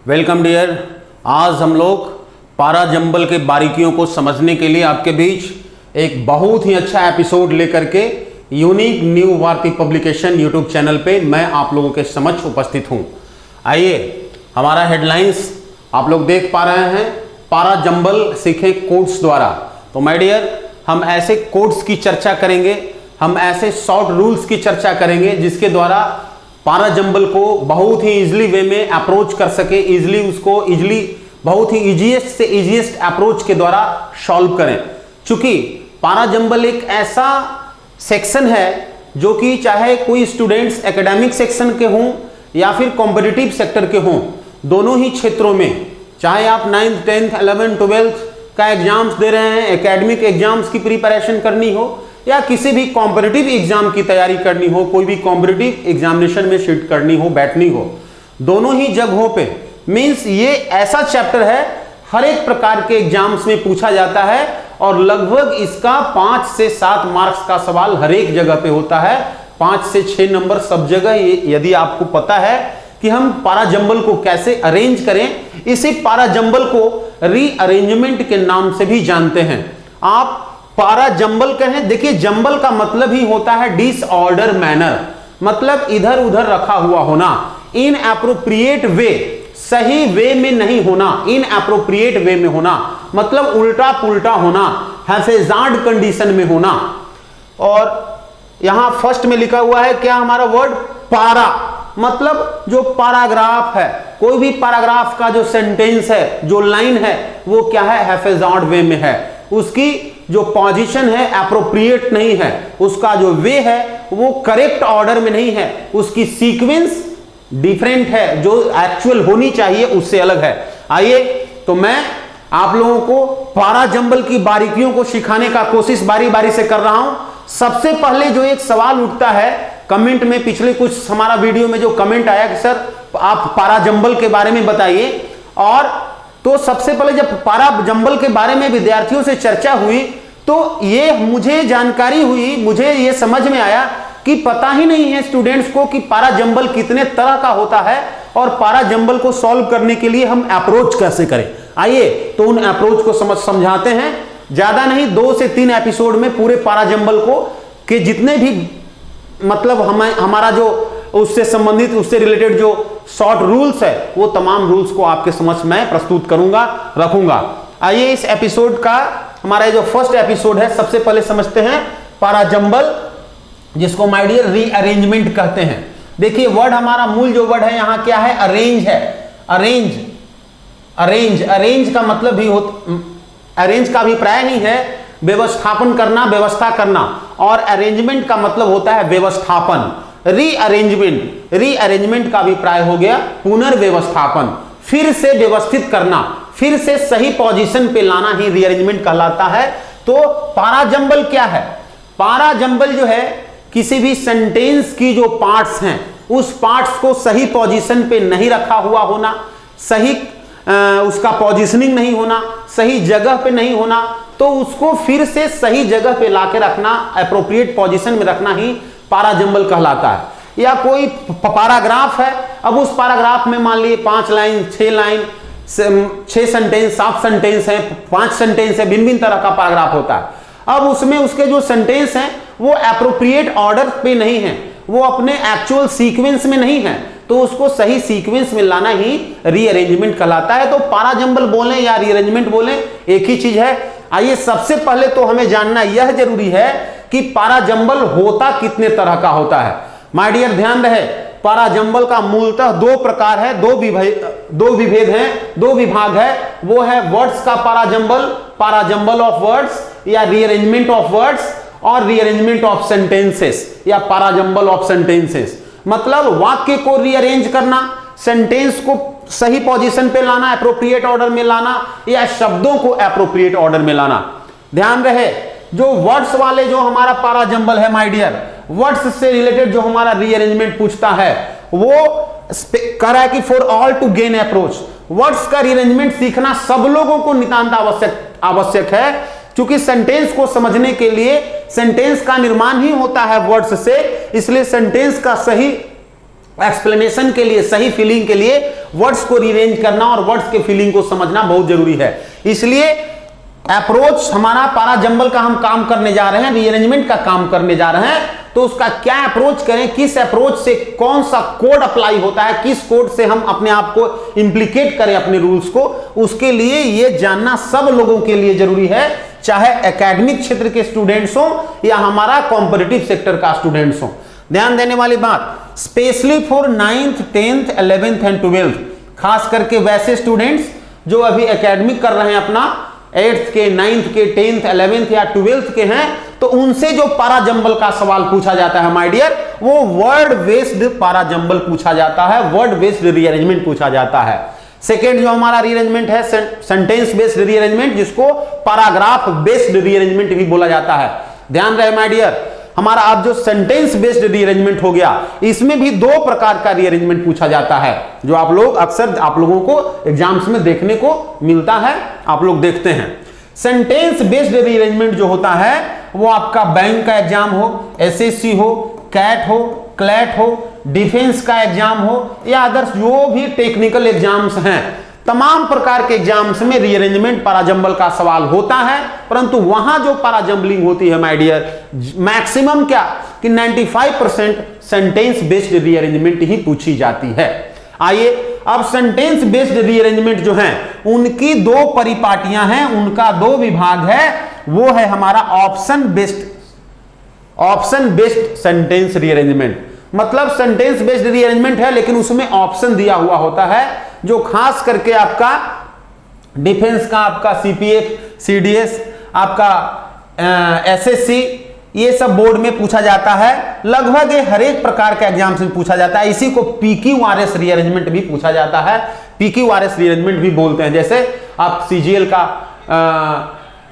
Welcome dear. आज हम लोग पारा जंबल के बारीकियों को समझने के लिए आपके बीच एक बहुत ही अच्छा एपिसोड लेकर के unique new Bharti publication YouTube channel पे मैं आप लोगों के समक्ष उपस्थित हूं। आइए, हमारा हेडलाइंस आप लोग देख पा रहे हैं, पारा जंबल सीखे कोड्स द्वारा। तो माय डियर, हम ऐसे कोड्स की चर्चा करेंगे, हम ऐसे शॉर्ट रूल्स की चर्चा करेंगे जिसके द्वारा पारा जंबल को बहुत ही इजीली वे में अप्रोच कर सके, इजीली बहुत ही इजीएस्ट से इजीएस्ट अप्रोच के द्वारा सॉल्व करें। चूंकि पारा जंबल एक ऐसा सेक्शन है जो कि चाहे कोई स्टूडेंट्स एकेडमिक सेक्शन के हों या फिर कॉम्पिटिटिव सेक्टर के हों, दोनों ही क्षेत्रों में, चाहे आप 9th 10th 11th 12th का एग्जाम्स दे रहे हैं, एकेडमिक एग्जाम्स की प्रिपरेशन करनी हो या किसी भी कॉम्पिटिटिव एग्जाम की तैयारी करनी हो, कोई भी कॉम्पिटिटिव एग्जामिनेशन में शिट करनी हो, बैठनी हो, दोनों ही जगहों पे मींस ये ऐसा चैप्टर है हर एक प्रकार के एग्जाम्स में पूछा जाता है और लगभग इसका 5 से 7 मार्क्स का सवाल हर एक जगह पे होता है। 5 से 6 नंबर सब जगह। यदि आपको पता है कि हम पारा जंबल को कैसे अरेंज करें, इसी पारा जंबल को रीअरेंजमेंट के नाम से भी जानते हैं। आप पारा जंबल कहें, देखिए जंबल का मतलब ही होता है डिसऑर्डर मैनर, मतलब इधर उधर रखा हुआ होना, इन एप्रोप्रिएट वे, सही वे में नहीं होना, इन एप्रोप्रिएट वे में होना, मतलब उल्टा पुल्टा होना, हैफेजार्ड कंडीशन में होना। और यहां फर्स्ट में लिखा हुआ है क्या हमारा वर्ड, पारा, मतलब जो पैराग्राफ है, कोई भी पैराग्राफ का जो सेंटेंस है, जो लाइन है, वो क्या है, हैफेजार्ड वे में है, उसकी जो पोजीशन है एप्रोप्रिएट नहीं है, उसका जो वे है वो करेक्ट ऑर्डर में नहीं है, उसकी सीक्वेंस डिफरेंट है, जो एक्चुअल होनी चाहिए उससे अलग है। आइए, तो मैं आप लोगों को पारा जंबल की बारीकियों को सिखाने का कोशिश बारी बारी से कर रहा हूं। सबसे पहले जो एक सवाल उठता है कमेंट में, पिछले कुछ हमारा वीडियो में जो कमेंट आया कि सर आप पारा जंबल के बारे में बताइए, और तो सबसे पहले जब पारा जंबल के बारे में विद्यार्थियों से चर्चा हुई तो ये मुझे जानकारी हुई, मुझे ये समझ में आया कि पता ही नहीं है स्टूडेंट्स को कि पारा जंबल कितने तरह का होता है और पारा जंबल को सॉल्व करने के लिए हम अप्रोच कैसे करें। आइए, तो उन अप्रोच को समझाते हैं। ज्यादा नहीं, 2 से 3 एपिसोड में पूरे पारा जंबल को के जितने भी मतलब हमारा जो उससे संबंधित, उससे रिलेटेड जो शॉर्ट रूल्स है, वो तमाम रूल्स को आपके समक्ष मैं प्रस्तुत करूंगा, रखूंगा। आइए, इस एपिसोड का हमारा जो फर्स्ट एपिसोड है, सबसे पहले समझते हैं पारा जंबल, जिसको माय डियर रीअरेंजमेंट कहते हैं। देखिए वर्ड हमारा मूल जो वर्ड है यहां क्या है, अरेंज है। अरेंज का मतलब भी अरेंज का अभिप्राय ही है व्यवस्थापन करना, व्यवस्था करना, और अरेंजमेंट का मतलब होता है व्यवस्थापन। रीअरेंजमेंट का अभिप्राय हो गया पुनर्व्यवस्थापन, फिर से व्यवस्थित करना, फिर से सही पोजीशन पे लाना ही रीअरेंजमेंट कहलाता है। तो पारा जंबल क्या है, पारा जंबल जो है किसी भी सेंटेंस की जो पार्ट्स हैं उस पार्ट्स को सही पोजीशन पे नहीं रखा हुआ होना, सही उसका पोजीशनिंग नहीं होना, सही जगह पे नहीं होना, तो उसको फिर से सही जगह पे लाके रखना, एप्रोप्रिएट पोजीशन में रखना ही पारा जंबल कहलाता है। या कोई पैराग्राफ है, अब उस पैराग्राफ में मान लीजिए 5 लाइन 6 लाइन 6 सेंटेंस 7 सेंटेंस है, 5 सेंटेंस है, भिन्न भिन्न तरह का पैराग्राफ होता है। अब उसमें उसके जो सेंटेंस हैं वो एप्रोप्रिएट ऑर्डर पे नहीं है, वो अपने एक्चुअल सीक्वेंस में नहीं है, तो उसको सही सीक्वेंस में लाना ही रीअरेंजमेंट कहलाता है। तो पारा जंबल बोलें या रीअरेंजमेंट बोलें, एक ही चीज है। आइए, सबसे पहले तो हमें जानना यह जरूरी है कि पारा जंबल होता कितने तरह का होता है। माय डियर ध्यान रहे, पारा जंबल का मूलतः 2 प्रकार है, 2 विभेद हैं, 2 विभाग है। वो है वर्ड्स का पारा जंबल ऑफ वर्ड्स या रीअरेंजमेंट ऑफ वर्ड्स, और रीअरेंजमेंट ऑफ सेंटेंसेस या पारा जंबल ऑफ सेंटेंसेस, मतलब वाक्य को रीअरेंज करना, सेंटेंस को सही पोजीशन पे लाना, एप्रोप्रिएट ऑर्डर में लाना, या शब्दों को एप्रोप्रिएट ऑर्डर में लाना। ध्यान रहे, जो वर्ड्स वाले जो हमारा पारा जंबल है माय डियर, वर्ड्स से रिलेटेड जो हमारा रीअरेंजमेंट पूछता है, वो कह रहा है कि for all to gain approach, words का रीअरेंजमेंट सीखना सब लोगों को नितांत आवश्यक है, क्योंकि सेंटेंस को समझने के लिए सेंटेंस का निर्माण ही होता है वर्ड्स से, इसलिए सेंटेंस का सही एक्सप्लेनेशन के लिए, सही फीलिंग के लिए वर्ड्स को रीअरेंज करना और वर्ड्स के फीलिंग को समझना बहुत जरूरी है। इसलिए अप्रोच हमारा पारा जंबल का हम काम करने जा रहे हैं, रीअरेंजमेंट का काम करने जा रहे हैं, तो उसका क्या अप्रोच करें, किस अप्रोच से कौन सा कोड अप्लाई होता है, किस कोड से हम अपने आप को इंप्लीकेट करें अपने रूल्स को, उसके लिए ये जानना सब लोगों के लिए जरूरी है, चाहे एकेडमिक क्षेत्र के स्टूडेंट्स हो या हमारा कॉम्पिटिटिव सेक्टर का स्टूडेंट्स हो। ध्यान देने वाली बात, specially for 9th 10th 11th and 12th, खास करके वैसे स्टूडेंट्स जो अभी एकेडमिक कर रहे हैं अपना 8th के 9th के 10th 11th या 12th के हैं, तो उनसे जो पारा जंबल का सवाल पूछा जाता है माय डियर, वो वर्ड बेस्ड पारा जंबल पूछा जाता है, वर्ड बेस्ड रीअरेंजमेंट पूछा जाता है। सेकेंड जो हमारा रीअरेंजमेंट है सेंटेंस बेस्ड रीअरेंजमेंट, जिसको पैराग्राफ बेस्ड रीअरेंजमेंट भी बोला जाता है। ध्यान रहे माय डियर, हमारा अब जो सेंटेंस बेस्ड रीअरेंजमेंट हो गया, इसमें भी 2 प्रकार का रीअरेंजमेंट पूछा जाता है, जो आप लोग अक्सर आप लोगों को एग्जाम्स में देखने को मिलता है, आप लोग देखते हैं। सेंटेंस बेस्ड रीअरेंजमेंट जो होता है वो आपका बैंक का एग्जाम हो, एसएससी हो, कैट हो, क्लैट हो, डिफेंस का एग्जाम हो या अदर्स जो भी टेक्निकल एग्जाम्स हैं, तमाम प्रकार के एग्जाम्स में रीअरेंजमेंट पैराजंबल का सवाल होता है। परंतु वहां जो पैराजंबलिंग होती है माय डियर, मैक्सिमम क्या कि 95% सेंटेंस बेस्ड रीअरेंजमेंट ही पूछी जाती है। आइए अब सेंटेंस बेस्ड रीअरेंजमेंट जो है उनकी 2 परिपाटियां हैं, उनका 2 विभाग है, वो है हमारा ऑप्शन बेस्ड सेंटेंस रीअरेंजमेंट। मतलब सेंटेंस बेस्ड रीअरेंजमेंट है लेकिन उसमें ऑप्शन दिया हुआ होता है, जो खास करके आपका डिफेंस का, आपका सीपीएफ, सीडीएस, आपका एसएससी, ये सब बोर्ड में पूछा जाता है। लगभग हर एक प्रकार के एग्जाम्स में पूछा जाता है। इसी को पीक्यूआरएस रीअरेंजमेंट भी पूछा जाता है, पीक्यूआरएस रीअरेंजमेंट भी बोलते हैं। जैसे आप सीजीएल का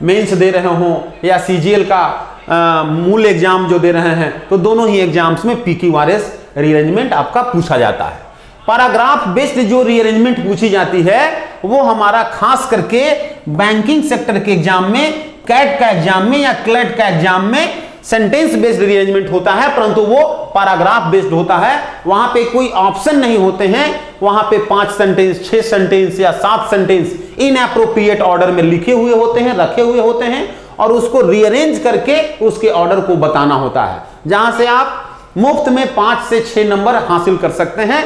मेंस दे रहे हो या सीजीएल का मूल एग्जाम जो दे रहे हैं, तो दोनों ही एग्जाम्स में पीक्यूआरएस रीअरेंजमेंट आपका पूछा जाता है। पैराग्राफ बेस्ड जो रीअरेंजमेंट पूछी जाती है वो हमारा खास करके बैंकिंग सेक्टर के एग्जाम में, कैट का एग्जाम में या क्लैट का एग्जाम में सेंटेंस बेस्ड रीअरेंजमेंट होता है, परंतु वो पैराग्राफ बेस्ड होता है। वहां पे कोई ऑप्शन नहीं होते हैं, वहां पे 5 सेंटेंस, 6 सेंटेंस या 7 सेंटेंस इनएप्रोप्रिएट ऑर्डर में लिखे हुए होते हैं, रखे हुए होते हैं, और उसको रीअरेंज करके उसके ऑर्डर को बताना होता है, जहां से आप मुफ्त में 5 से 6 नंबर हासिल कर सकते हैं,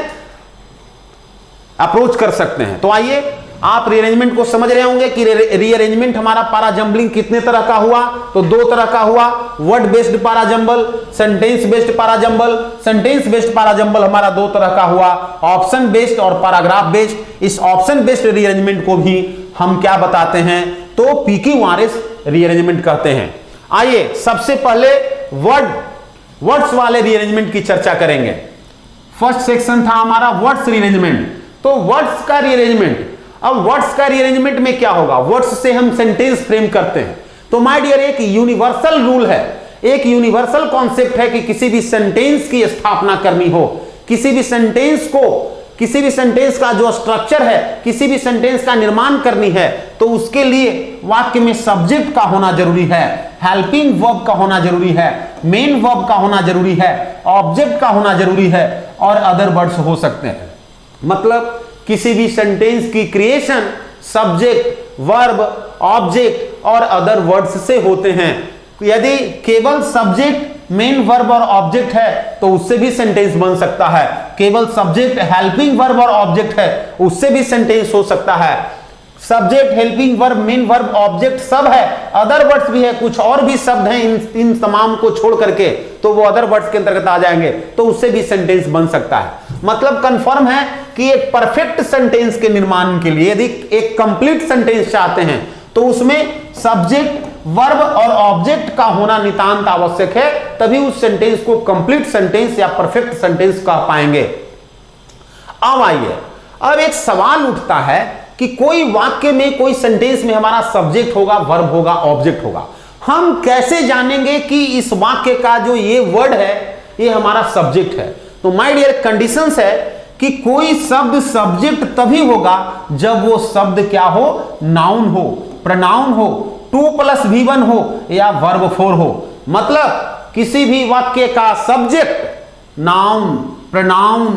अप्रोच कर सकते हैं। तो आइए आप रीअरेंजमेंट को समझ रहे होंगे कि रीअरेंजमेंट हमारा पैराजंबलिंग कितने तरह का हुआ, तो 2 तरह का हुआ, word based parajumble, sentence based parajumble. Sentence based parajumble हमारा 2 तरह का हुआ, ऑप्शन बेस्ड और पैराग्राफ बेस्ड। इस ऑप्शन बेस्ड रीअरेंजमेंट को भी हम क्या बताते हैं, तो पीक्यूआरएस रीअरेंजमेंट कहते हैं। आइए सबसे पहले वर्ड्स वाले रीअरेंजमेंट की चर्चा करेंगे। फर्स्ट सेक्शन था हमारा वर्ड्स रीअरेंजमेंट। तो वर्ड्स का रीअरेंजमेंट, अब वर्ड्स का रीअरेंजमेंट में क्या होगा, वर्ड्स से हम सेंटेंस फ्रेम करते हैं। तो माय डियर एक यूनिवर्सल रूल है, एक यूनिवर्सल कॉन्सेप्ट है कि किसी भी सेंटेंस की स्थापना करनी हो, किसी भी सेंटेंस का जो स्ट्रक्चर है, किसी भी सेंटेंस का निर्माण करनी है, तो उसके लिए वाक्य में सब्जेक्ट का होना जरूरी है, हेल्पिंग वर्ब का होना जरूरी है, मेन वर्ब का होना जरूरी है, ऑब्जेक्ट का होना जरूरी है, और अदर वर्ड्स हो सकते हैं। मतलब किसी भी सेंटेंस की क्रिएशन सब्जेक्ट, वर्ब, ऑब्जेक्ट और अदर वर्ड्स से होते हैं। यदि केवल सब्जेक्ट, मेन वर्ब और ऑब्जेक्ट है तो उससे भी सेंटेंस बन सकता है। केवल सब्जेक्ट, हेल्पिंग वर्ब और ऑब्जेक्ट है, उससे भी सेंटेंस हो सकता है। Subject, helping verb, main verb, object सब है, अदर वर्ड्स भी है, कुछ और भी शब्द हैं इन तमाम को छोड़ करके, तो वो अदर वर्ड्स के अंतर्गत आ जाएंगे, तो उससे भी सेंटेंस बन सकता है। मतलब कंफर्म है कि एक परफेक्ट सेंटेंस के निर्माण के लिए यदि एक कंप्लीट सेंटेंस चाहते हैं तो उसमें सब्जेक्ट, वर्ब और ऑब्जेक्ट का होना नितांत आवश्यक है, तभी उस सेंटेंस को कंप्लीट सेंटेंस या परफेक्ट सेंटेंस कह पाएंगे। अब आइए, अब एक सवाल उठता है कि कोई वाक्य में, कोई सेंटेंस में हमारा सब्जेक्ट होगा, वर्ब होगा, ऑब्जेक्ट होगा, हम कैसे जानेंगे कि इस वाक्य का जो ये वर्ड है ये हमारा सब्जेक्ट है। तो माय डियर कंडीशंस है कि कोई शब्द सब्जेक्ट तभी होगा जब वो शब्द क्या हो, नाउन हो, प्रोनाउन हो, 2+V1 हो या वर्ब 4 हो। मतलब किसी भी वाक्य का सब्जेक्ट, नाउन, प्रोनाउन,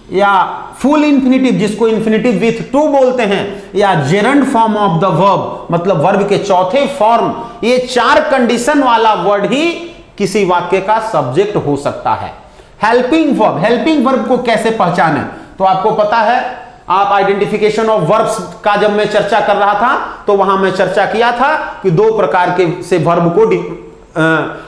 या फुल इंफिनिटिव जिसको इंफिनिटिव विथ टू बोलते हैं, या gerund form of the verb मतलब वर्ब के चौथे फॉर्म, ये 4 कंडीशन वाला वर्ड ही किसी वाक्य का सब्जेक्ट हो सकता है। हेल्पिंग वर्ब को कैसे पहचाने, तो आपको पता है, आप आइडेंटिफिकेशन ऑफ वर्ब्स का जब मैं चर्चा कर रहा था तो वहां मैं चर्चा किया था कि 2 प्रकार के से वर्ब को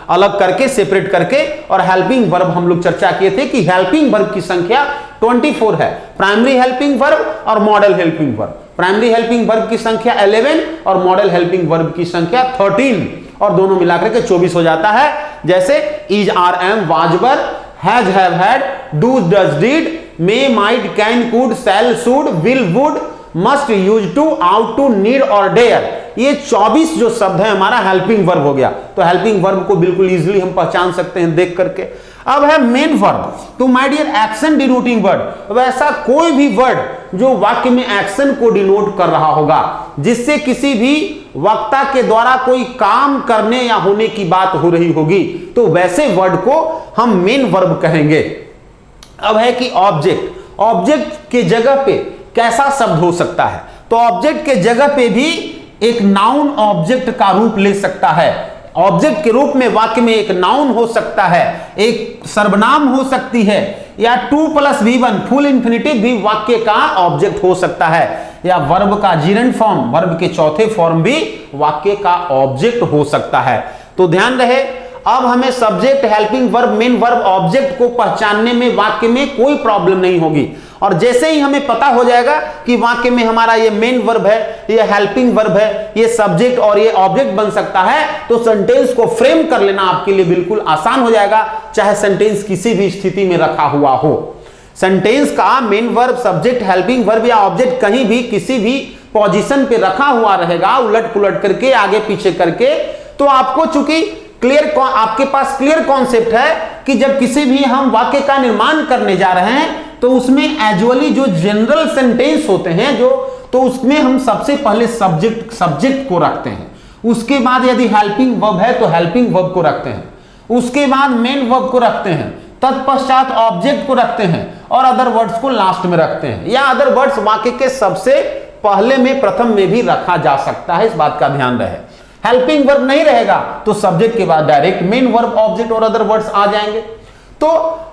अलग करके सेपरेट करके, और हेल्पिंग वर्ब हम लोग चर्चा किए थे कि हेल्पिंग वर्ब की संख्या 24 है, प्राइमरी हेल्पिंग वर्ब और model helping verb. Primary helping verb की संख्या 11 और मॉडल हेल्पिंग वर्ब की संख्या 13, और दोनों मिलाकर के 24 हो जाता है। जैसे is, are, am, was, were, has, have, had, do, does, did, may, might, can, could, shall, should, will, would, must, used to, ought to, need और डेयर, ये 24 जो शब्द है हमारा हेल्पिंग वर्ब हो गया। तो हेल्पिंग वर्ब को बिल्कुल इजीली हम पहचान सकते हैं देख करके। अब है मेन वर्ब, तो my dear action denoting word, वैसा कोई भी वर्ड जो वाक्य में एक्शन को डिनोट कर रहा होगा, जिससे किसी भी वक्ता के द्वारा कोई काम करने या होने की बात हो रही होगी, तो वैसे वर्ड को हम मेन वर्ब कहेंगे। अब है कि ऑब्जेक्ट के जगह पे कैसा शब्द हो सकता है, तो ऑब्जेक्ट के जगह पे भी एक नाउन ऑब्जेक्ट का रूप ले सकता है। ऑब्जेक्ट के रूप में वाक्य में एक नाउन हो सकता है, एक सर्वनाम हो सकती है, या 2 + V1 फुल इंफिनिटिव भी वाक्य का ऑब्जेक्ट हो सकता है, या वर्ब का जीरेंड फॉर्म वर्ब के चौथे फॉर्म भी वाक्य का ऑब्जेक्ट हो सकता है। तो ध्यान रहे, अब हमें subject, helping verb, main verb, object को पहचानने में वाक्य में कोई प्रॉब्लम नहीं होगी। और जैसे ही हमें पता हो जाएगा कि वाक्य में हमारा ये मेन वर्ब है, ये हेल्पिंग वर्ब है, ये सब्जेक्ट और ये ऑब्जेक्ट बन सकता है, तो सेंटेंस को फ्रेम कर लेना आपके लिए बिल्कुल आसान हो जाएगा, चाहे सेंटेंस किसी भी स्थिति में रखा हुआ हो। सेंटेंस का main verb, subject, helping verb या ऑब्जेक्ट कहीं भी किसी भी पोजीशन पे रखा हुआ रहेगा, उलट पुलट करके, आगे पीछे करके, तो आपको चूंकि आपके पास क्लियर कॉन्सेप्ट है कि जब किसी भी हम वाक्य का निर्माण करने जा रहे हैं तो उसमें एजुअली जो जनरल सेंटेंस होते हैं तो उसमें हम सबसे पहले सब्जेक्ट को रखते हैं, उसके बाद यदि हेल्पिंग वर्ब है तो हेल्पिंग वर्ब को रखते हैं, उसके बाद मेन वर्ब को रखते हैं, तत्पश्चात ऑब्जेक्ट को रखते हैं, और अदर वर्ड्स को लास्ट में रखते हैं, या अदर वर्ड्स वाक्य के सबसे पहले में, प्रथम में भी रखा जा सकता है, इस बात का ध्यान रहे। हेल्पिंग वर्ब नहीं रहेगा तो सब्जेक्ट के बाद डायरेक्ट मेन वर्ब, ऑब्जेक्ट और अदर वर्ड्स आ जाएंगे। तो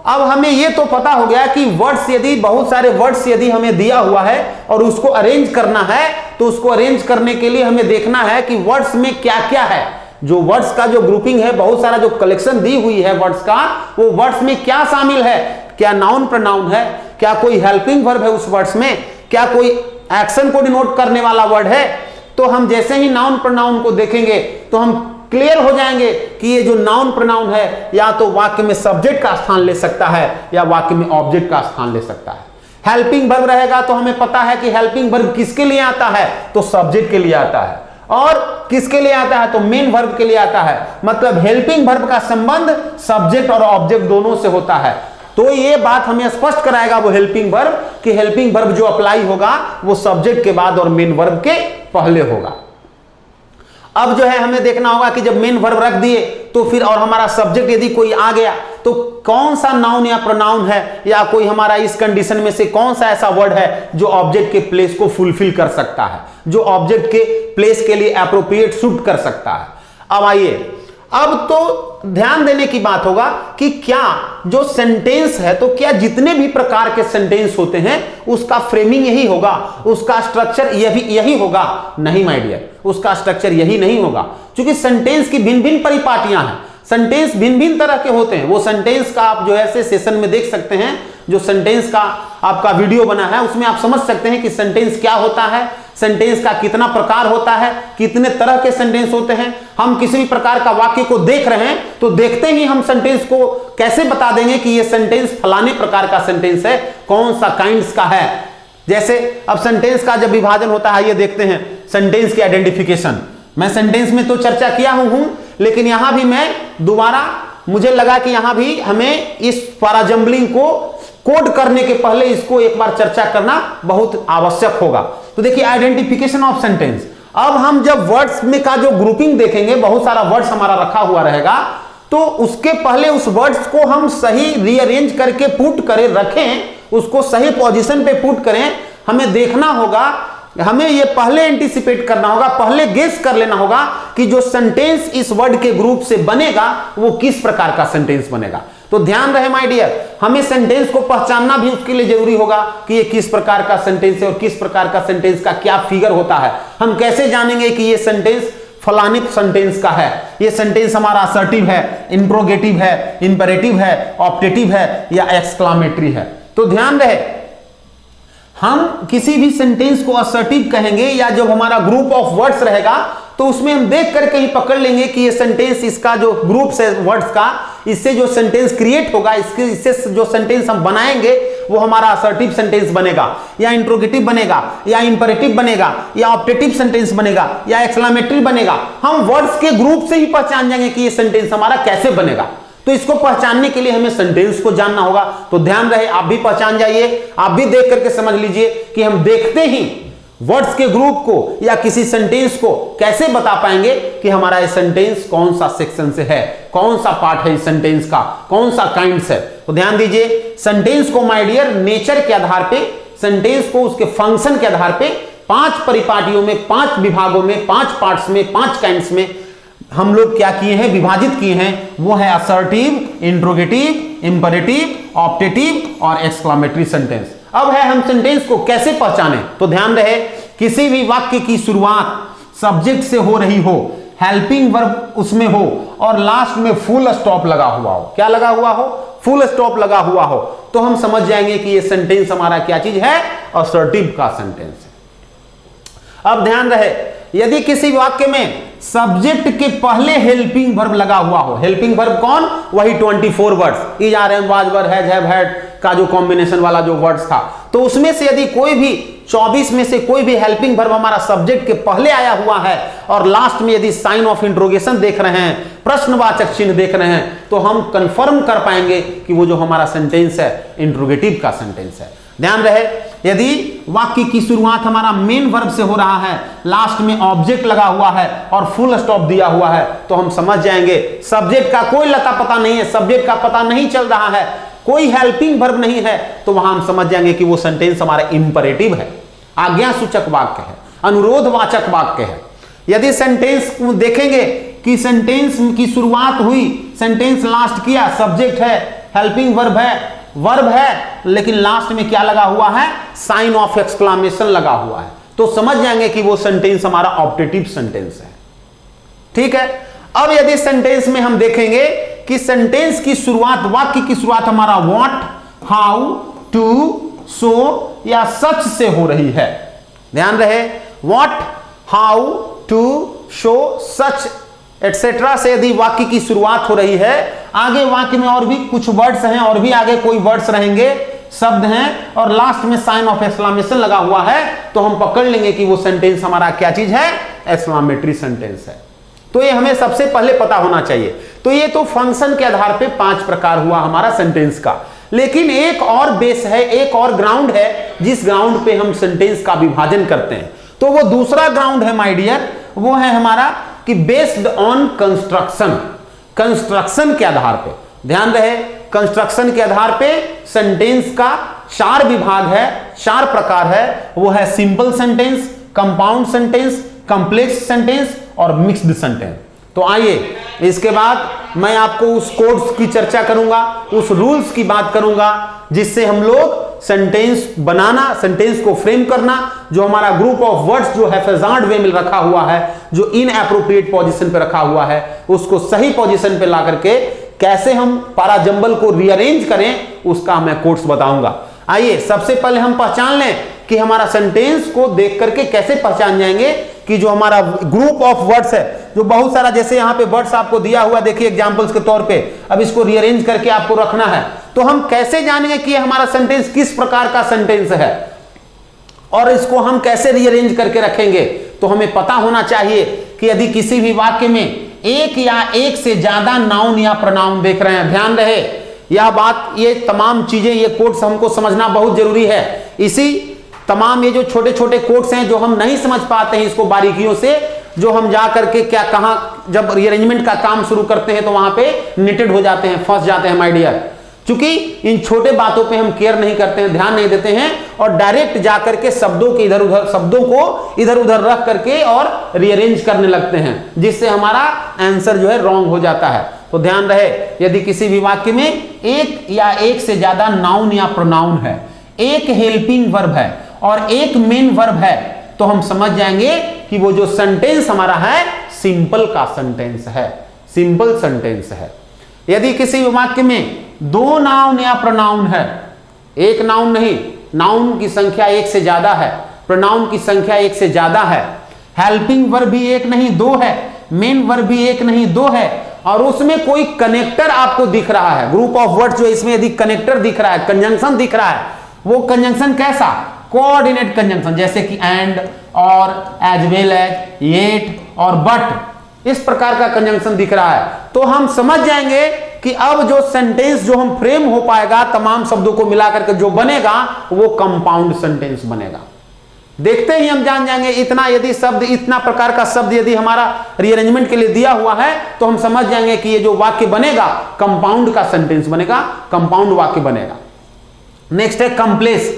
अब हमें यह तो पता हो गया कि वर्ड्स, यदि बहुत सारे वर्ड्स यदि हमें दिया हुआ है और उसको अरेंज करना है, तो उसको अरेंज करने के लिए हमें देखना है कि वर्ड्स में क्या क्या है। जो वर्ड्स का जो ग्रुपिंग है, बहुत सारा जो कलेक्शन दी हुई है वर्ड्स का, वो वर्ड्स में क्या शामिल है, क्या नाउन प्रोनाउन है, क्या कोई हेल्पिंग वर्ब है उस वर्ड्स में, क्या कोई एक्शन को डिनोट करने वाला वर्ड है। तो हम जैसे ही नाउन प्रोनाउन को देखेंगे तो हम क्लियर हो जाएंगे कि ये जो नाउन प्रोनाउन है या तो वाक्य में सब्जेक्ट का स्थान ले सकता है या वाक्य में ऑब्जेक्ट का स्थान ले सकता है। हेल्पिंग वर्ब रहेगा तो हमें पता है कि हेल्पिंग वर्ब किसके लिए आता है, तो सब्जेक्ट के लिए आता है, और किसके लिए आता है तो मेन वर्ब के लिए आता है। मतलब हेल्पिंग वर्ब का संबंध सब्जेक्ट और ऑब्जेक्ट दोनों से होता है। तो ये बात हमें स्पष्ट कराएगा वो हेल्पिंग वर्ब कि हेल्पिंग वर्ब जो अप्लाई होगा वो सब्जेक्ट के बाद और मेन वर्ब के पहले होगा। अब जो है हमें देखना होगा कि जब मेन वर्ब रख दिए तो फिर और हमारा सब्जेक्ट यदि कोई आ गया तो कौन सा नाउन या प्रोनाउन है या कोई हमारा इस कंडीशन में से कौन सा ऐसा वर्ड है जो ऑब्जेक्ट के प्लेस को फुलफिल कर सकता है, जो ऑब्जेक्ट के प्लेस के लिए एप्रोप्रिएट सूट कर सकता है। अब आइए, अब तो ध्यान देने की बात होगा कि क्या जो सेंटेंस है तो क्या जितने भी प्रकार के सेंटेंस होते हैं उसका फ्रेमिंग यही होगा, उसका स्ट्रक्चर यही होगा? नहीं माय डियर, उसका स्ट्रक्चर यही नहीं होगा, क्योंकि सेंटेंस की भिन्न भिन्न परिपाटियां हैं, सेंटेंस भिन्न भिन्न तरह के होते हैं। वो सेंटेंस का आप जो है सेशन में देख सकते हैं, जो सेंटेंस का आपका वीडियो बना है उसमें आप समझ सकते हैं कि सेंटेंस क्या होता है, सेंटेंस का कितना प्रकार होता है, कितने तरह के सेंटेंस होते हैं। हम किसी भी प्रकार का वाक्य को देख रहे हैं तो देखते ही हम सेंटेंस को कैसे बता देंगे कि ये सेंटेंस फलाने प्रकार का सेंटेंस है, कौन सा काइंड्स का है। जैसे अब सेंटेंस का जब विभाजन होता है, ये देखते हैं सेंटेंस की आइडेंटिफिकेशन। मैं सेंटेंस में तो चर्चा किया हूं लेकिन यहां भी मैं दोबारा, मुझे लगा कि यहां भी हमें इस पैराजम्बलिंग को कोड करने के पहले इसको एक बार चर्चा करना बहुत आवश्यक होगा। तो देखिए, आइडेंटिफिकेशन ऑफ सेंटेंस। अब हम जब वर्ड्स में का जो ग्रुपिंग देखेंगे, बहुत सारा वर्ड्स हमारा रखा हुआ रहेगा, तो उसके पहले उस वर्ड्स को हम सही रीअरेंज करके पुट करें रखें, उसको सही पोजीशन पे पुट करें। हमें देखना होगा, हमें ये पहले एंटीसिपेट करना होगा, पहले गेस कर लेना होगा कि जो सेंटेंस इस वर्ड के ग्रुप से बनेगा वो किस प्रकार का सेंटेंस बनेगा। तो ध्यान रहे माय डियर, हमें सेंटेंस को पहचानना भी उसके लिए जरूरी होगा कि ये किस प्रकार का सेंटेंस है और किस प्रकार का सेंटेंस का क्या फिगर होता है। हम कैसे जानेंगे कि ये सेंटेंस फलाने सेंटेंस का है, ये सेंटेंस हमारा असर्टिव है, इंट्रोगेटिव है, इंपेरेटिव है, ऑप्टेटिव है या एक्सक्लामेटरी है। तो ध्यान रहे, हम किसी भी सेंटेंस को असर्टिव कहेंगे या जब हमारा ग्रुप ऑफ वर्ड्स रहेगा तो उसमें हम देख करके ही पकड़ लेंगे कि ये सेंटेंस, इसका जो ग्रुप है वर्ड्स का, इससे जो सेंटेंस क्रिएट होगा, इससे जो सेंटेंस हम बनाएंगे वो हमारा असर्टिव सेंटेंस बनेगा या इंट्रोगेटिव बनेगा या इंपेरेटिव बनेगा या ऑप्टेटिव सेंटेंस बनेगा या एक्सक्लामेटरी बनेगा। हम वर्ड्स के ग्रुप से ही पहचान जाएंगे कि ये सेंटेंस हमारा कैसे बनेगा। तो इसको पहचानने के लिए हमें सेंटेंस को जानना होगा। तो ध्यान रहे, आप भी पहचान जाइए, आप भी देख करके समझ लीजिए कि हम देखते ही वर्ड्स के ग्रुप को या किसी सेंटेंस को कैसे बता पाएंगे कि हमारा ये सेंटेंस कौन सा सेक्शन से है, कौन सा पार्ट है इस सेंटेंस का, कौन सा काइंड्स है। तो ध्यान दीजिए, सेंटेंस को माय डियर नेचर के आधार पे, सेंटेंस को उसके फंक्शन के आधार पे 5 परिपाटियों में, 5 विभागों में, 5 पार्ट्स में, 5 काइंड्स में हम लोग क्या किए हैं, विभाजित किए हैं। वो है असर्टिव, इंट्रोगेटिव, इंपेरेटिव, ऑप्टेटिव और एक्सक्लामेटरी सेंटेंस। अब है हम सेंटेंस को कैसे पहचाने। तो ध्यान रहे, किसी भी वाक्य की शुरुआत सब्जेक्ट से हो रही हो, हेल्पिंग वर्ब उसमें हो और लास्ट में फुल स्टॉप लगा हुआ हो। क्या लगा हुआ हो? फुल स्टॉप लगा हुआ हो, तो हम समझ जाएंगे कि ये सेंटेंस हमारा क्या चीज है, असर्टिव का सेंटेंस है। अब ध्यान रहे, यदि किसी वाक्य में सब्जेक्ट के पहले हेल्पिंग वर्ब लगा हुआ हो, हेल्पिंग वर्ब कौन? वही 24 words, is, are, am, was, were, has, have, had का जो कॉम्बिनेशन वाला जो वर्ड्स था। तो उसमें से यदि कोई भी 24 में से कोई भी हेल्पिंग वर्ब हमारा सब्जेक्ट के पहले आया हुआ है और लास्ट में यदि साइन ऑफ इंट्रोगेशन देख रहे हैं, प्रश्नवाचक चिन्ह देख रहे हैं, तो हम कंफर्म कर पाएंगे कि वो जो हमारा सेंटेंस है इंट्रोगेटिव का सेंटेंस है। ध्यान रहे, यदि वाक्य की शुरुआत हमारा मेन वर्ब से हो रहा है, लास्ट में ऑब्जेक्ट लगा हुआ है और फुल स्टॉप दिया हुआ है, तो हम समझ जाएंगे सब्जेक्ट का कोई लता पता नहीं है, सब्जेक्ट का पता नहीं चल रहा है, कोई हेल्पिंग वर्ब नहीं है, तो वहां हम समझ जाएंगे कि वो सेंटेंस हमारा इंपेरेटिव है, आज्ञा सूचक वाक्य है, अनुरोधवाचक वाक्य है। यदि सेंटेंस को देखेंगे कि सेंटेंस की शुरुआत हुई, सेंटेंस लास्ट किया, सब्जेक्ट है, हेल्पिंग वर्ब है, वर्ब है, लेकिन लास्ट में क्या लगा हुआ है, साइन ऑफ एक्सक्लामेशन लगा हुआ है, तो समझ जाएंगे कि वो सेंटेंस हमारा ऑप्टेटिव सेंटेंस है। ठीक है। अब यदि सेंटेंस में हम देखेंगे कि सेंटेंस की शुरुआत, वाक्य की शुरुआत हमारा व्हाट, हाउ, टू, सो या सच से हो रही है। ध्यान रहे, what, how, to, so, such etcetera से यदि वाक्य की शुरुआत हो रही है, आगे वाक्य में और भी कुछ वर्ड्स हैं और भी आगे कोई वर्ड्स रहेंगे, शब्द हैं, और लास्ट में साइन ऑफ एक्सक्लामेशन लगा हुआ है, तो हम पकड़ लेंगे कि वो सेंटेंस हमारा क्या चीज है, एक्सक्लामेटरी सेंटेंस है। तो ये हमें सबसे पहले पता होना चाहिए। तो ये तो फंक्शन के आधार पे 5 प्रकार हुआ हमारा सेंटेंस का, लेकिन एक और बेस है, एक और ग्राउंड है जिस ग्राउंड पे हम सेंटेंस का विभाजन करते हैं। तो वो दूसरा ग्राउंड है माय डियर, वो है हमारा कि बेस्ड ऑन कंस्ट्रक्शन, कंस्ट्रक्शन के आधार पे। ध्यान रहे, कंस्ट्रक्शन के आधार पे सेंटेंस का 4 विभाग है, 4 प्रकार है। वो है simple sentence, compound sentence, complex sentence और मिक्स्ड सेंटेंस। तो आइए इसके बाद मैं आपको उस कोड्स की चर्चा करूंगा, उस रूल्स की बात करूंगा जिससे हम लोग सेंटेंस बनाना, सेंटेंस को फ्रेम करना, जो हमारा ग्रुप ऑफ वर्ड्स जो हैफेजार्ड वे में रखा हुआ है, जो इनएप्रोप्रिएट पोजीशन पे रखा हुआ है, उसको सही पोजीशन पे ला करके कैसे हम पैराजंबल को रीअरेंज करें, उसका मैं कोड्स बताऊंगा। आइए सबसे पहले हम पहचान लें कि हमारा सेंटेंस को देख करके कैसे पहचान जाएंगे कि जो हमारा ग्रुप ऑफ वर्ड्स है, जो बहुत सारा, जैसे यहां पे वर्ड्स आपको दिया हुआ, देखिए एग्जांपल्स के तौर पे, अब इसको रीअरेंज करके आपको रखना है, तो हम कैसे जानेंगे कि हमारा सेंटेंस किस प्रकार का सेंटेंस है और इसको हम कैसे रीअरेंज करके रखेंगे। तो हमें पता होना चाहिए कि यदि किसी भी वाक्य में एक या एक से ज्यादा नाउन या प्रोनाउन देख रहे हैं, ध्यान रहे यह बात, ये तमाम चीजें, ये कोड्स हमको समझना बहुत जरूरी है। इसी तमाम ये जो छोटे छोटे कोड्स हैं जो हम नहीं समझ पाते हैं इसको बारीकियों से, जो हम जा करके क्या कहां जब रीअरेंजमेंट का काम शुरू करते हैं तो वहां पे निटेड हो जाते हैं, फंस जाते हैं माय डियर। क्योंकि इन छोटे बातों पे हम केयर नहीं करते हैं, ध्यान नहीं देते हैं और डायरेक्ट जाकर के शब्दों को इधर उधर रख करके और रीअरेंज करने लगते हैं, जिससे हमारा आंसर जो है रॉन्ग हो जाता है। तो ध्यान रहे, यदि किसी भी वाक्य में एक या एक से ज्यादा नाउन या प्रोनाउन है, एक हेल्पिंग वर्ब है और एक मेन वर्ब है, तो हम समझ जाएंगे कि वो जो सेंटेंस हमारा है सिंपल का सेंटेंस है, सिंपल सेंटेंस है। यदि किसी वाक्य में दो नाउन या प्रोनाउन है, एक नाउन नहीं, नाउन की संख्या एक से ज्यादा है, प्रोनाउन की संख्या एक से ज्यादा है, हेल्पिंग वर्ब भी एक नहीं दो है, मेन वर्ब भी एक नहीं दो है, और उसमें कोई कनेक्टर आपको दिख रहा है, ग्रुप ऑफ वर्ड्स जो इसमें यदि कनेक्टर दिख रहा है, कंजंक्शन दिख रहा है, वो कंजंक्शन कैसा, कोऑर्डिनेट कंजंक्शन, जैसे कि एंड और एज वेल एज, येट और बट, इस प्रकार का कंजंक्शन दिख रहा है, तो हम समझ जाएंगे कि अब जो सेंटेंस जो हम फ्रेम हो पाएगा तमाम शब्दों को मिलाकर के जो बनेगा वो कंपाउंड सेंटेंस बनेगा। देखते ही हम जान जाएंगे, इतना यदि शब्द, इतना प्रकार का शब्द यदि हमारा रीअरेंजमेंट के लिए दिया हुआ है तो हम समझ जाएंगे कि ये जो वाक्य बनेगा कंपाउंड का सेंटेंस बनेगा, कंपाउंड वाक्य बनेगा। नेक्स्ट है कंप्लेक्स,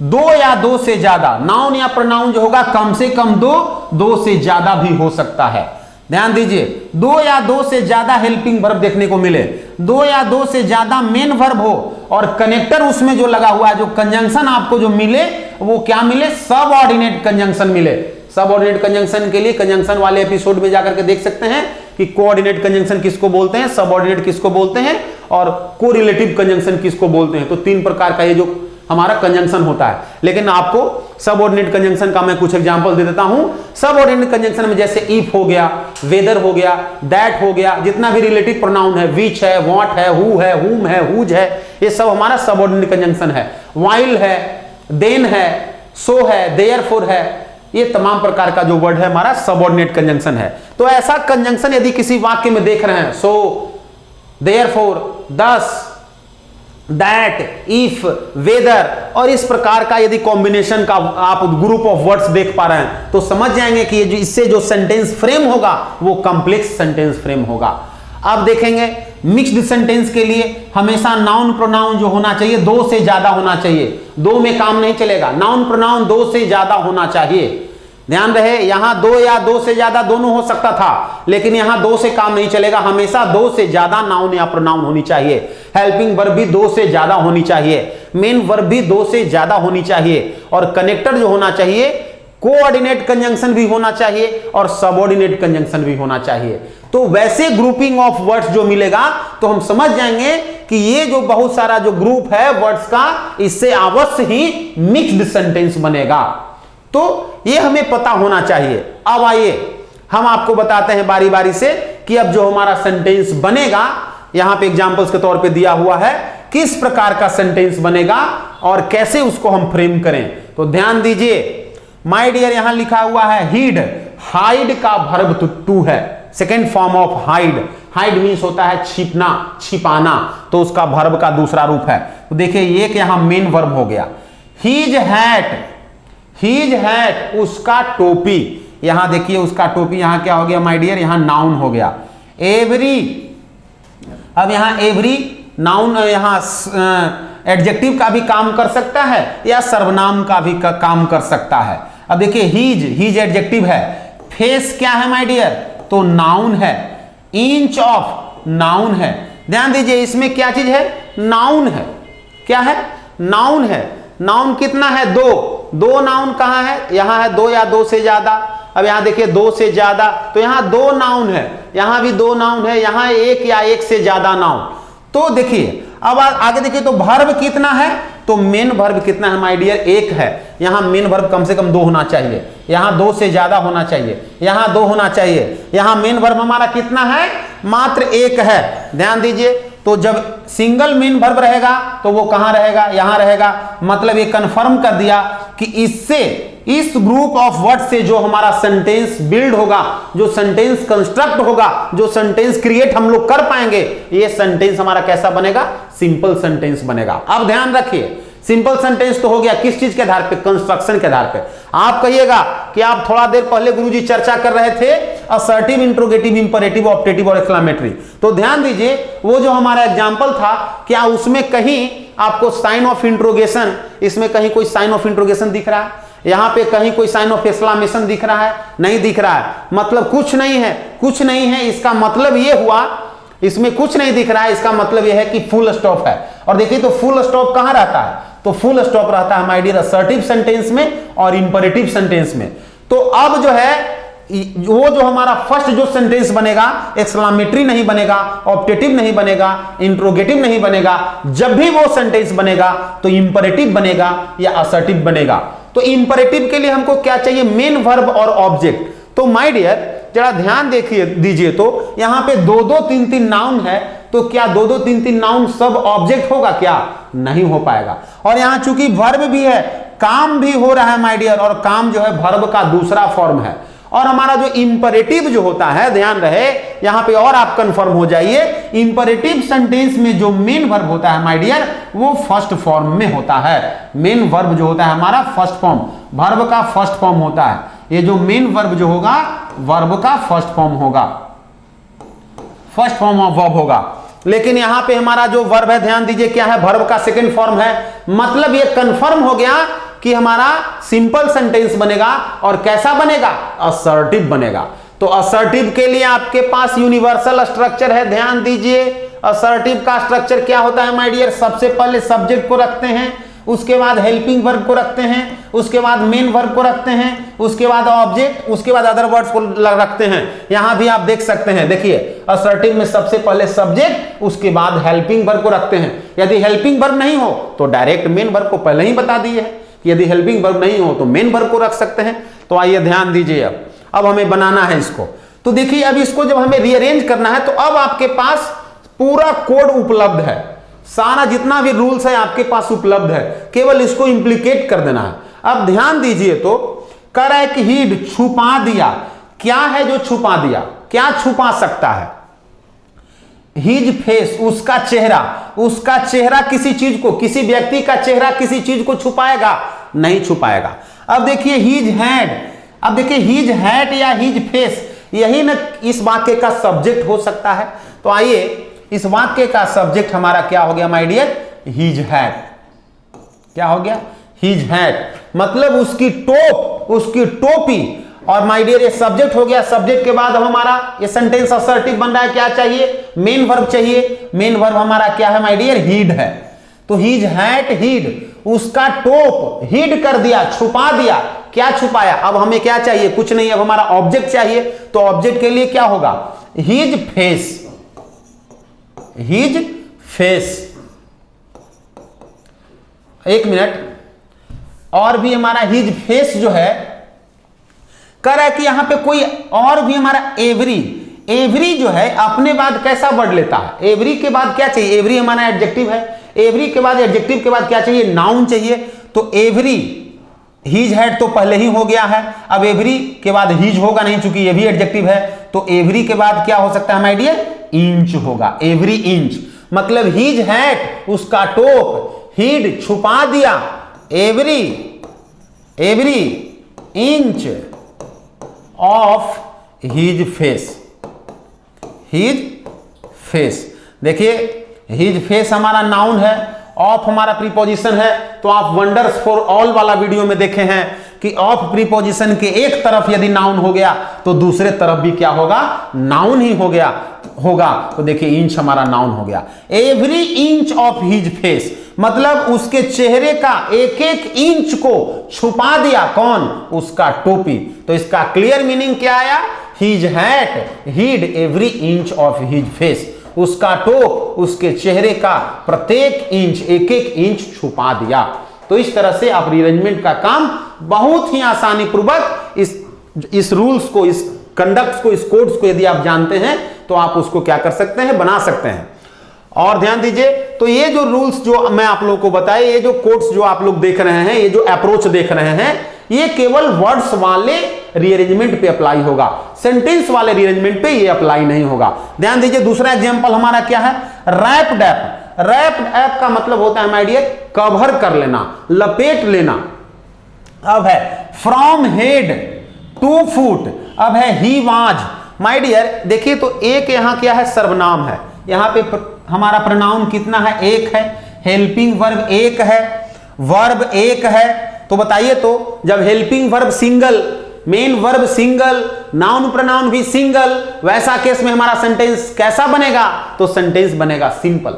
दो या दो से ज्यादा, नाउन या प्रोनाउन जो होगा कम से कम दो से ज्यादा भी हो सकता है। ध्यान दीजिए, दो या दो से ज्यादा हेल्पिंग वर्ब देखने को मिले, दो या दो से ज्यादा मेन वर्ब हो और कनेक्टर उसमें जो लगा हुआ है, जो कंजंक्शन आपको जो मिले वो क्या मिले, सबऑर्डिनेट कंजंक्शन मिले। सबऑर्डिनेट कंजंक्शन के लिए कंजंक्शन वाले एपिसोड में जाकर के देख सकते हैं कि कोऑर्डिनेट कंजंक्शन किसको बोलते हैं, सबऑर्डिनेट किसको बोलते हैं और कोरिलेटिव कंजंक्शन किसको बोलते हैं। तो तीन प्रकार का ये जो हमारा कंजंक्शन होता है। लेकिन आपको सबऑर्डिनेट कंजंक्शन का मैं कुछ एग्जांपल दे देता हूं। सबऑर्डिनेट कंजंक्शन में जैसे इफ हो गया, वेदर हो गया, दैट हो गया, जितना भी रिलेटिव प्रोनाउन है, विच है, व्हाट है, हु है, हुम है, हुज है, ये सब हमारा सबऑर्डिनेट कंजंक्शन है। व्हाइल है, देन है, सो है, देयरफॉर है, ये तमाम प्रकार का जो वर्ड है हमारा सबऑर्डिनेट कंजंक्शन है। तो ऐसा कंजंक्शन यदि किसी वाक्य में देख रहे हैं, सो, देयरफॉर, दस, दैट, इफ, वेदर और इस प्रकार का यदि कॉम्बिनेशन का आप ग्रुप ऑफ वर्ड्स देख पा रहे हैं तो समझ जाएंगे कि ये जो इससे जो सेंटेंस फ्रेम होगा वो कॉम्प्लेक्स सेंटेंस फ्रेम होगा। अब देखेंगे मिक्स्ड सेंटेंस के लिए हमेशा नाउन प्रोनाउन जो होना चाहिए दो से ज्यादा होना चाहिए, दो में काम नहीं चलेगा, नाउन प्रोनाउन दो से ज्यादा होना चाहिए। ध्यान रहे, यहां दो या दो से ज्यादा दोनों हो सकता था, लेकिन यहां दो से काम नहीं चलेगा, हमेशा दो से ज्यादा नाउन या प्रोनाउन होनी चाहिए। हेल्पिंग वर्ब भी दो से ज्यादा होनी चाहिए, मेन वर्ब भी दो से ज्यादा होनी चाहिए और कनेक्टर जो होना चाहिए कोऑर्डिनेट कंजंक्शन भी होना चाहिए और सबऑर्डिनेट कंजंक्शन भी होना चाहिए। तो वैसे ग्रुपिंग ऑफ वर्ड्स जो मिलेगा तो हम समझ जाएंगे कि ये जो बहुत सारा जो ग्रुप है वर्ड्स का, इससे अवश्य ही मिक्स्ड सेंटेंस बनेगा। तो ये हमें पता होना चाहिए। अब आइए हम आपको बताते हैं बारी बारी से कि अब जो हमारा सेंटेंस बनेगा, यहां पे एग्जांपल्स के तौर पे दिया हुआ है, किस प्रकार का सेंटेंस बनेगा और कैसे उसको हम फ्रेम करें। तो ध्यान दीजिए, माय डियर यहां लिखा हुआ है हीड, हाइड का वर्ब टू है, second form of hide. Hide means होता है छिपना, छिपाना, तो उसका वर्ब का दूसरा रूप है। तो देखिए एक यहां मेन वर्ब हो गया। हीज हैट, हीज हैट उसका टोपी, यहां देखिए उसका टोपी, यहां क्या हो गया माय डियर, यहां नाउन हो गया। एवरी, अब यहां एवरी नाउन, यहां एडजेक्टिव का भी काम कर सकता है या सर्वनाम का भी काम कर सकता है। अब देखिए हीज, हीज एडजेक्टिव है, फेस क्या है माय डियर, तो नाउन है, इंच ऑफ नाउन है। ध्यान दीजिए इसमें क्या चीज है, नाउन है, क्या है, नाउन है। नाउन कितना है, दो, दो नाउन कहां है, यहां है दो या दो से ज्यादा। अब यहां देखिए दो से ज्यादा, तो यहां दो नाउन है, यहां भी दो नाउन है, यहां एक या एक से ज्यादा नाउन। तो देखिए अब आगे देखिए, तो वर्ब कितना है, तो मेन वर्ब कितना है माय डियर, एक है। यहां मेन वर्ब कम से कम दो होना चाहिए, यहां दो से ज्यादा होना चाहिए, यहां दो होना चाहिए। यहां मेन वर्ब हमारा कितना है, मात्र एक है। ध्यान दीजिए, तो जब सिंगल मेन वर्ब रहेगा तो वो कहां रहेगा, यहां रहेगा। मतलब ये कंफर्म कर दिया कि इससे, इस ग्रुप ऑफ वर्ड से जो हमारा सेंटेंस बिल्ड होगा, जो सेंटेंस कंस्ट्रक्ट होगा, जो सेंटेंस क्रिएट हम लोग कर पाएंगे, ये सेंटेंस हमारा कैसा बनेगा, सिंपल सेंटेंस बनेगा। अब ध्यान रखिए, सिंपल सेंटेंस तो हो गया किस चीज के आधार पे, कंस्ट्रक्शन के आधार पे। आप कहिएगा कि आप थोड़ा देर पहले गुरुजी चर्चा कर रहे थे असर्टिव, इंट्रोगेटिव, इंपरेटिव, ऑप्टेटिव और एक्सक्लेमेटरी। तो ध्यान दीजिए वो जो हमारा एग्जांपल था, क्या उसमें कहीं आपको साइन ऑफ इंट्रोगेशन, इसमें कहीं कोई साइन ऑफ इंट्रोगेशन दिख रहा है? यहां पे कहीं कोई साइन ऑफ एक्सक्लेमेशन दिख रहा है? नहीं दिख रहा है, मतलब कुछ नहीं है, कुछ नहीं है। इसका मतलब ये हुआ, इसमें कुछ नहीं दिख रहा है, इसका मतलब यह है कि फुल स्टॉप है। और देखिए तो फुल स्टॉप कहां रहता है? तो फुल स्टॉप रहता है माय डियर असर्टिव सेंटेंस में और इंपरेटिव सेंटेंस में। तो अब जो है वो जो हमारा फर्स्ट जो सेंटेंस बनेगा, एक्सक्लेमेटरी नहीं बनेगा, ऑप्टेटिव नहीं बनेगा, इंट्रोगेटिव नहीं बनेगा। जब भी वो सेंटेंस बनेगा तो इंपरेटिव बनेगा या असर्टिव बनेगा। तो इंपरेटिव के लिए हमको क्या चाहिए? मेन वर्ब और ऑब्जेक्ट। तो माय डियर जरा ध्यान देखिए दीजिए, तो यहां पे 2-2, 3-3 नाउन है, तो क्या 2-2, 3-3 नाउन सब ऑब्जेक्ट होगा? क्या नहीं हो पाएगा। और यहां चूंकि वर्ब भी है, काम भी हो रहा है माय डियर, और काम जो है वर्ब का दूसरा फॉर्म है। और हमारा जो इंपरेटिव जो होता है, ध्यान रहे यहां पे और आप कंफर्म हो जाइए, इंपरेटिव सेंटेंस में जो मेन वर्ब होता है माय डियर वो फर्स्ट फॉर्म में होता है। मेन वर्ब जो होता है हमारा फर्स्ट फॉर्म, वर्ब का फर्स्ट फॉर्म होता है। ये जो मेन वर्ब जो होगा वर्ब का फर्स्ट फॉर्म होगा, फर्स्ट फॉर्म ऑफ वर्ब होगा। लेकिन यहां पे हमारा जो वर्ब है, ध्यान दीजिए क्या है? वर्ब का सेकंड फॉर्म है। मतलब ये कंफर्म हो गया कि हमारा सिंपल सेंटेंस बनेगा। और कैसा बनेगा? असर्टिव बनेगा। तो असर्टिव के लिए आपके पास यूनिवर्सल स्ट्रक्चर है। ध्यान दीजिए असर्टिव का स्ट्रक्चर क्या होता है माय डियर? सबसे पहले सब्जेक्ट को रखते हैं, उसके बाद हेल्पिंग वर्ब को रखते हैं, उसके बाद मेन वर्ब को रखते हैं, उसके बाद ऑब्जेक्ट, उसके बाद अदर वर्ड्स को रखते हैं। यहां भी आप देख सकते हैं, देखिए असर्टिव में सबसे पहले सब्जेक्ट, उसके बाद हेल्पिंग वर्ब को रखते हैं। यदि हेल्पिंग वर्ब नहीं हो तो डायरेक्ट मेन वर्ब को पहले ही बता दिए है। यदि हेल्पिंग वर्ब नहीं हो तो मेन वर्ब को रख सकते हैं। तो आइए ध्यान दीजिए, अब हमें बनाना है इसको। तो देखिए अब इसको जब हमें रीअरेंज करना है तो अब आपके पास पूरा कोड उपलब्ध है, सारा जितना भी रूल्स है आपके पास उपलब्ध है, केवल इसको इंप्लीकेट कर देना है। अब ध्यान दीजिए, तो कर एक हीड छुपा दिया। क्या है जो छुपा दिया? क्या छुपा सकता है? हिज फेस, उसका चेहरा। उसका चेहरा किसी चीज को, किसी व्यक्ति का चेहरा किसी चीज को छुपाएगा? नहीं छुपाएगा। अब देखिए हिज हैड, अब देखिए हिज हैट या हिज फेस, यही ना इस वाक्य का सब्जेक्ट हो सकता है। तो आइए इस वाक्य का सब्जेक्ट हमारा क्या हो गया माय डियर? His hat. क्या हो गया? हिज हैट, मतलब उसकी टोप, उसकी टोपी। और माय डियर ये सब्जेक्ट हो गया। सब्जेक्ट के बाद हमारा ये सेंटेंस असर्टिव बन रहा है। क्या चाहिए? मेन वर्ब चाहिए। मेन वर्ब हमारा क्या है माय डियर? हीड है। तो हिज हैट हीड, उसका टोप हीड कर दिया, छुपा दिया। क्या छुपाया? अब हमें क्या चाहिए? कुछ नहीं, अब हमारा ऑब्जेक्ट चाहिए। तो ऑब्जेक्ट के लिए क्या होगा? His face, his face. एक मिनट, और भी हमारा हिज फेस जो है कर है कि यहां पे कोई और भी हमारा एवरी, एवरी जो है अपने बाद कैसा वर्ड लेता है? एवरी के बाद क्या चाहिए? एवरी हमारा एडजेक्टिव है। एवरी के बाद, एडजेक्टिव के बाद क्या चाहिए? नाउन चाहिए। तो एवरी, हिज हैड तो पहले ही हो गया है, अब एवरी के बाद हिज होगा नहीं, चूंकि ये भी एडजेक्टिव है। तो एवरी के बाद क्या हो सकता है माय डियर? इंच होगा। एवरी इंच, मतलब हिज हैट, उसका टोप, हीड छुपा दिया, every, every inch of his face, his face. देखिए हिज फेस हमारा नाउन है, ऑफ हमारा प्रीपोजिशन है। तो आप वंडर्स फॉर ऑल वाला वीडियो में देखे हैं कि ऑफ प्रीपोजिशन के एक तरफ यदि नाउन हो गया तो दूसरे तरफ भी क्या होगा? नाउन ही हो गया होगा। तो देखिए इंच हमारा नाउन हो गया। Every inch of his face, मतलब उसके चेहरे का एक एक इंच को छुपा दिया। कौन? उसका टोपी। तो इसका क्लियर मीनिंग क्या आया? His hat hid every inch of his face, उसका टोप उसके चेहरे का प्रत्येक इंच, एक एक इंच छुपा दिया। तो इस तरह से आप रीअरेंजमेंट का काम बहुत ही आसानी पूर्वक इस रूल्स को, इस कंडक्ट्स को, इस कोड्स को यदि आप जानते हैं तो आप उसको क्या कर सकते हैं? बना सकते हैं। और ध्यान दीजिए, तो ये जो रूल्स जो मैं आप लोगों को बताए, ये जो कोड्स जो आप लोग देख रहे हैं, ये जो अप्रोच देख रहे हैं, ये केवल वर्ड्स वाले रीअरेंजमेंट पे अप्लाई होगा, सेंटेंस वाले रीअरेंजमेंट पे ये अप्लाई नहीं होगा। ध्यान दीजिए दूसरा एग्जांपल हमारा क्या है? Wrapped app. रैप्ड ऐप का मतलब होता है माय डियर कवर कर लेना, लपेट लेना। अब है फ्रॉम हेड टू फुट, अब है ही वाज माय डियर देखिए, तो एक यहां क्या है, सर्वनाम है, यहां पे हमारा प्रोनाउन कितना है, एक है, हेल्पिंग वर्ब एक है, वर्ब एक है। तो बताइए, तो जब helping verb single, main verb single, noun pronoun भी सिंगल, वैसा केस में हमारा सेंटेंस कैसा बनेगा, तो सेंटेंस बनेगा सिंपल।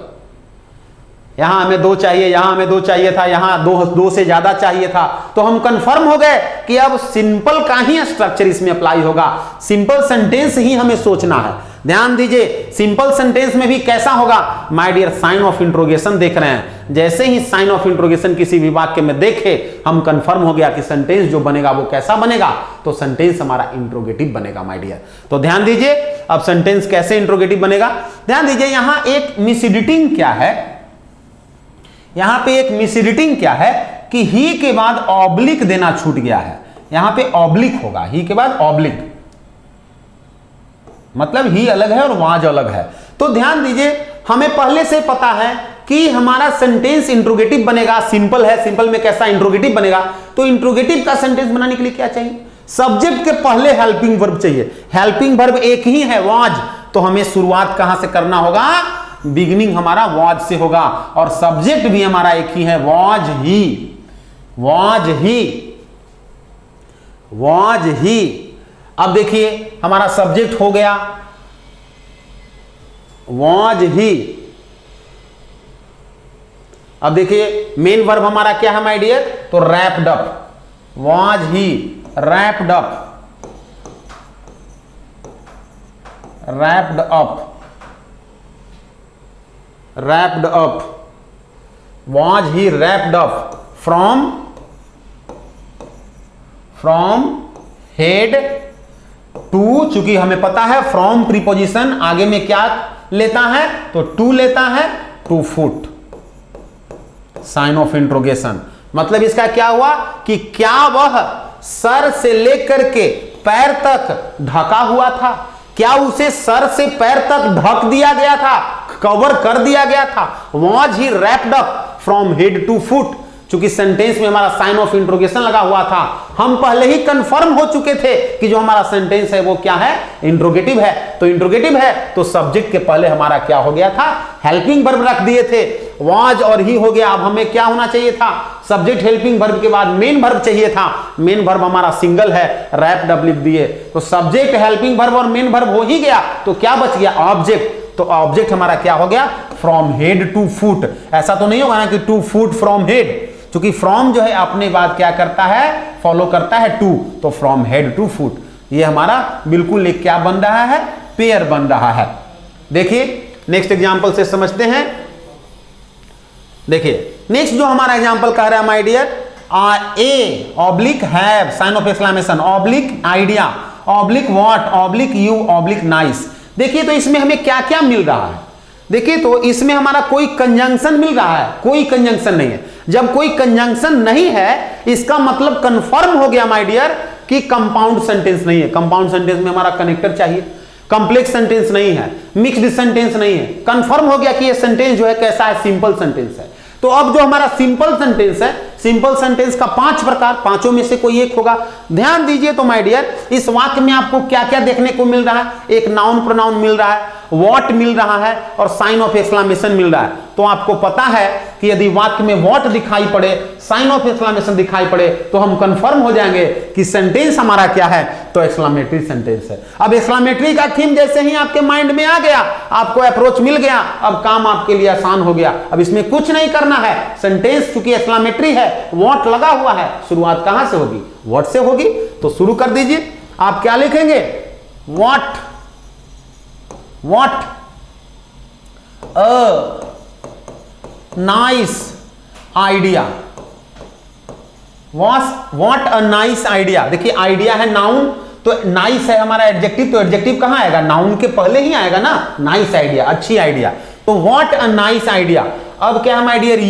यहां हमें दो चाहिए, यहां हमें दो चाहिए था, यहां दो से ज्यादा चाहिए था, तो हम कंफर्म हो गए कि अब सिंपल का ही स्ट्रक्चर इसमें अप्लाई होगा, सिंपल सेंटेंस ही हमें सोचना है। ध्यान दीजिए, सिंपल सेंटेंस में भी कैसा होगा my dear, sign of interrogation देख रहे हैं, जैसे ही साइन ऑफ इंट्रोगेशन किसी भी वाक्य में देखे, हम कंफर्म हो गया कि सेंटेंस जो बनेगा वो कैसा बनेगा, तो सेंटेंस हमारा इंट्रोगेटिव बनेगा माय डियर। तो ध्यान दीजिए, अब सेंटेंस कैसे इंट्रोगेटिव बनेगा, ध्यान दीजिए, यहां एक मिस रीडिंग क्या है, यहां पे एक मिस रीडिंग क्या है कि ही के बाद ऑब्लिक देना छूट गया है, यहां पे ऑब्लिक होगा, ही के बाद ऑब्लिक, मतलब ही अलग है और वाज अलग है। तो ध्यान दीजिए, हमें पहले से पता है कि हमारा सेंटेंस इंट्रोगेटिव बनेगा, सिंपल है, सिंपल में कैसा इंट्रोगेटिव बनेगा, तो इंट्रोगेटिव का सेंटेंस बनाने के लिए क्या चाहिए, सब्जेक्ट के पहले हेल्पिंग वर्ब चाहिए, हेल्पिंग वर्ब एक ही है, वाज, तो हमें शुरुआत कहां से करना होगा, बिगिनिंग हमारा वाज से होगा, और सब्जेक्ट भी हमारा एक ही है, was he, was he, was he. अब देखिए, हमारा सब्जेक्ट हो गया वाज ही। अब देखिए, मेन वर्ब हमारा क्या है माय डियर, तो wrapped up, was he wrapped up, wrapped up, wrapped up, was he wrapped up from head to, चूंकि हमें पता है from प्रीपोजिशन आगे में क्या लेता है, तो to लेता है, to foot, sign of interrogation. मतलब इसका क्या हुआ कि क्या वह सर से लेकर के पैर तक ढका हुआ था, क्या उसे सर से पैर तक ढक दिया गया था, कवर कर दिया गया था, was he wrapped up from head to foot. चूंकि सेंटेंस में हमारा साइन ऑफ इंट्रोगेशन लगा हुआ था, हम पहले ही कंफर्म हो चुके थे कि जो हमारा सेंटेंस है वो क्या है, इंट्रोगेटिव है। तो इंट्रोगेटिव है तो सब्जेक्ट के पहले हमारा क्या हो गया था, हेल्पिंग वर्ब रख दिए थे, वाज और ही हो गया। अब हमें क्या होना चाहिए था, सब्जेक्ट हेल्पिंग वर्ब के बाद मेन वर्ब चाहिए था, मेन वर्ब हमारा सिंगल है, रैप्ड अप लिख दिए, तो सब्जेक्ट हेल्पिंग वर्ब और मेन वर्ब हो ही गया, तो क्या बच गया, ऑब्जेक्ट। तो ऑब्जेक्ट हमारा क्या हो गया, फ्रॉम हेड टू फुट। ऐसा तो नहीं होगा ना कि टू फुट फ्रॉम हेड, क्योंकि फ्रॉम जो है अपने बाद क्या करता है, फॉलो करता है टू, तो फ्रॉम हेड टू फुट ये हमारा बिल्कुल एक क्या बन रहा है, पेयर बन रहा है। देखिए नेक्स्ट एग्जांपल से समझते हैं। देखिए नेक्स्ट जो हमारा एग्जांपल कह रहा है my dear, a oblique have, sign of exclamation, oblique idea, oblique what, oblique you, oblique nice. देखिए तो इसमें हमें क्या क्या मिल रहा है, देखिए तो इसमें हमारा कोई कंजंक्शन मिल रहा है, कोई कंजंक्शन नहीं है। जब कोई कंजंक्शन नहीं है इसका मतलब कंफर्म हो गया माय डियर कि कंपाउंड सेंटेंस नहीं है। कंपाउंड सेंटेंस में हमारा कनेक्टर चाहिए, कॉम्प्लेक्स सेंटेंस नहीं है, मिक्स्ड सेंटेंस नहीं है, कंफर्म हो गया कि ये सेंटेंस जो है कैसा है, सिंपल सेंटेंस है। तो अब जो हमारा सिंपल सेंटेंस है, सिंपल सेंटेंस का 5 प्रकार, पांचों में से कोई एक होगा। ध्यान दीजिए तो माय डियर इस वाक्य में आपको क्या क्या देखने को मिल रहा है, एक नाउन प्रोनाउन मिल रहा है, व्हाट मिल रहा है और साइन ऑफ एक्सक्लेमेशन मिल रहा है। तो आपको पता है कि यदि वाक्य में व्हाट दिखाई पड़े, साइन ऑफ एक्सक्लेमेशन दिखाई पड़े, तो हम कंफर्म हो जाएंगे कि सेंटेंस हमारा क्या है, तो एक्सक्लेमेटरी सेंटेंस है। अब एक्सक्लेमेटरी का थीम जैसे ही आपके माइंड में आ गया, आपको अप्रोच मिल गया, अब काम आपके लिए आसान हो गया। अब इसमें कुछ नहीं करना है, सेंटेंस चूंकि एक्सक्लेमेटरी है, व्हाट लगा हुआ है, शुरुआत कहां से होगी, व्हाट से होगी। तो शुरू कर दीजिए, आप क्या लिखेंगे, what, what a nice idea, what a nice idea. देखिए आइडिया है नाउन, तो नाइस है हमारा एडजेक्टिव, तो एडजेक्टिव कहां आएगा, नाउन के पहले ही आएगा ना, नाइस आइडिया, अच्छी आइडिया। तो व्हाट अ नाइस आइडिया। अब क्या है माय डियर,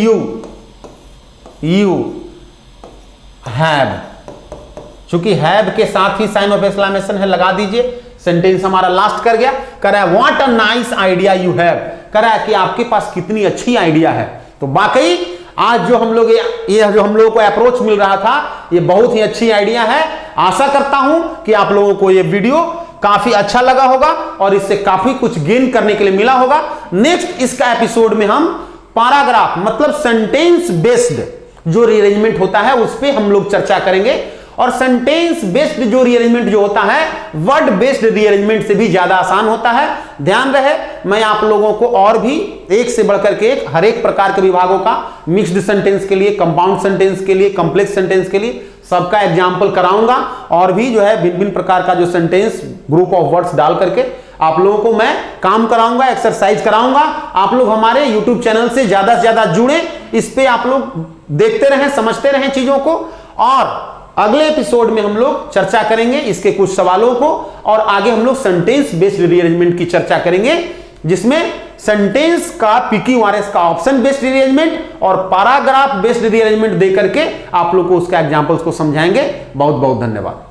यू हैव, चूंकि हैव के साथ ही साइन ऑफ एक्सक्लेमेशन है, लगा दीजिए, सेंटेंस हमारा लास्ट कर गया, कर रहा है what a nice idea you have, कर रहा है कि आपके पास कितनी अच्छी आइडिया है। तो वाकई आज जो हम लोग ये जो हम लोगों को अप्रोच मिल रहा था, ये बहुत ही अच्छी आइडिया है। आशा करता हूं कि आप लोगों को ये वीडियो काफी अच्छा लगा होगा और इससे काफी कुछ गेन करने के लिए मिला होगा। नेक्स्ट इसका एपिसोड में हम पैराग्राफ मतलब सेंटेंस बेस्ड जो रीअरेंजमेंट होता है उस पर हम लोग चर्चा करेंगे। और सेंटेंस बेस्ड जो रीअरेंजमेंट जो होता है वर्ड बेस्ड रीअरेंजमेंट से भी ज्यादा आसान होता है। ध्यान रहे, मैं आप लोगों को और भी एक से बढ़कर के एक हर एक प्रकार के विभागों का मिक्स्ड सेंटेंस के लिए, कंपाउंड सेंटेंस के लिए, कॉम्प्लेक्स सेंटेंस के लिए सबका एग्जाम्पल कराऊंगा और भी जो है भिन्न भिन्न प्रकार का जो सेंटेंस ग्रुप ऑफ वर्ड्स डाल करके आप लोगों को मैं काम कराऊंगा, एक्सरसाइज कराऊंगा। आप लोग हमारे YouTube चैनल से ज्यादा जुड़े, इस पे आप लोग देखते रहें, समझते रहें चीजों को। और अगले एपिसोड में हम लोग चर्चा करेंगे इसके कुछ सवालों को और आगे हम लोग सेंटेंस बेस्ड रीअरेंजमेंट की चर्चा करेंगे, जिसमें सेंटेंस का PQRS का ऑप्शन बेस्ड रीअरेंजमेंट और पैराग्राफ बेस्ड रीअरेंजमेंट देकर के आप लोग को उसका एग्जांपल्स को समझाएंगे। बहुत बहुत धन्यवाद।